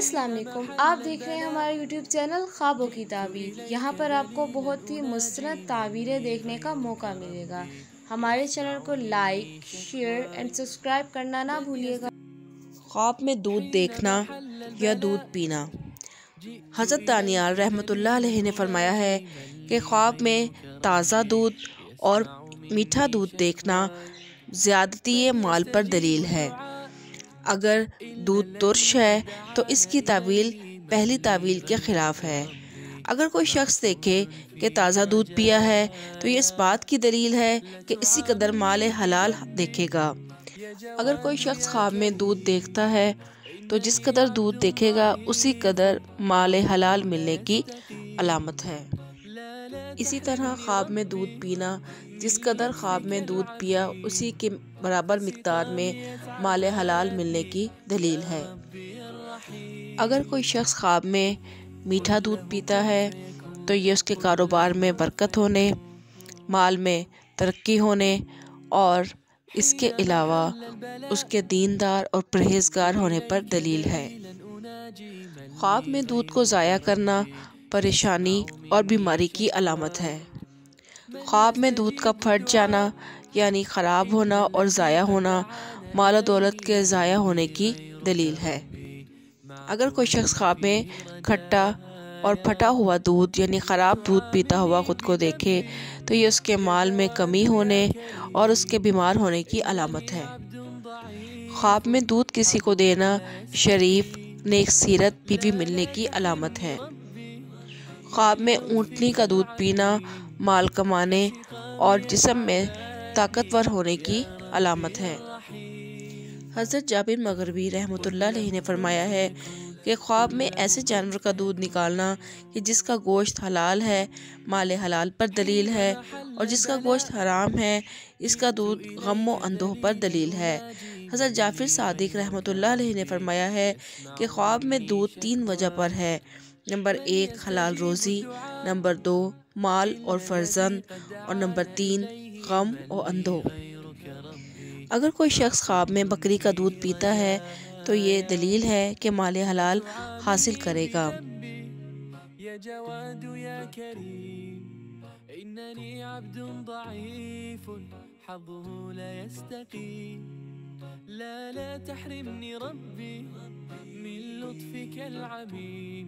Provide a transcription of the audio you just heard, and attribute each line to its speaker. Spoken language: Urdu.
Speaker 1: السلام علیکم، آپ دیکھ رہے ہیں ہمارا یوٹیوب چینل خوابوں کی تعبیر۔ یہاں پر آپ کو بہت ہی مستند تعبیریں دیکھنے کا موقع ملے گا۔ ہمارے چینل کو لائک، شیئر اینڈ سبسکرائب کرنا نہ بھولیے گا۔
Speaker 2: خواب میں دودھ دیکھنا یا دودھ پینا۔ حضرت دانیال رحمۃ اللہ علیہ نے فرمایا ہے کہ خواب میں تازہ دودھ اور میٹھا دودھ دیکھنا زیادتی مال پر دلیل ہے۔ اگر دودھ ترش ہے تو اس کی تعویل پہلی تعویل کے خلاف ہے۔ اگر کوئی شخص دیکھے کہ تازہ دودھ پیا ہے تو یہ اس بات کی دلیل ہے کہ اسی قدر مال حلال دیکھے گا۔ اگر کوئی شخص خواب میں دودھ دیکھتا ہے تو جس قدر دودھ دیکھے گا اسی قدر مال حلال ملنے کی علامت ہے۔ اسی طرح خواب میں دودھ پینا، جس قدر خواب میں دودھ پیا اسی کے برابر مقدار میں مال حلال ملنے کی دلیل ہے۔ اگر کوئی شخص خواب میں میٹھا دودھ پیتا ہے تو یہ اس کے کاروبار میں برکت ہونے، مال میں ترقی ہونے اور اس کے علاوہ اس کے دیندار اور پرہیزگار ہونے پر دلیل ہے۔ خواب میں دودھ کو ضائع کرنا پریشانی اور بیماری کی علامت ہے۔ خواب میں دودھ کا پھٹ جانا یعنی خراب ہونا اور ضائع ہونا مال و دولت کے ضائع ہونے کی دلیل ہے۔ اگر کوئی شخص خواب میں کھٹا اور پھٹا ہوا دودھ یعنی خراب دودھ پیتا ہوا خود کو دیکھے تو یہ اس کے مال میں کمی ہونے اور اس کے بیمار ہونے کی علامت ہے۔ خواب میں دودھ کسی کو دینا شریف نیک سیرت بیوی ملنے کی علامت ہے۔ خواب میں اونٹنی کا دودھ پینا مال کمانے اور جسم میں طاقتور ہونے کی علامت ہے۔ حضرت جابر مغربی رحمۃ اللہ علیہ نے فرمایا ہے کہ خواب میں ایسے جانور کا دودھ نکالنا کہ جس کا گوشت حلال ہے مال حلال پر دلیل ہے، اور جس کا گوشت حرام ہے اس کا دودھ غم و اندوہ پر دلیل ہے۔ حضرت جعفر صادق رحمۃ اللہ علیہ نے فرمایا ہے کہ خواب میں دودھ 3 وجہ پر ہے: نمبر 1 حلال روزی، نمبر 2 مال اور فرزند، اور نمبر 3 غم و اندوہ۔ اگر کوئی شخص خواب میں بکری کا دودھ پیتا ہے تو یہ دلیل ہے کہ مال حلال حاصل کرے گا۔
Speaker 3: يا جواد يا كريم إنني عبد ضعيف حظه لا يستقيم لا تحرمني ربي من لطفك العميم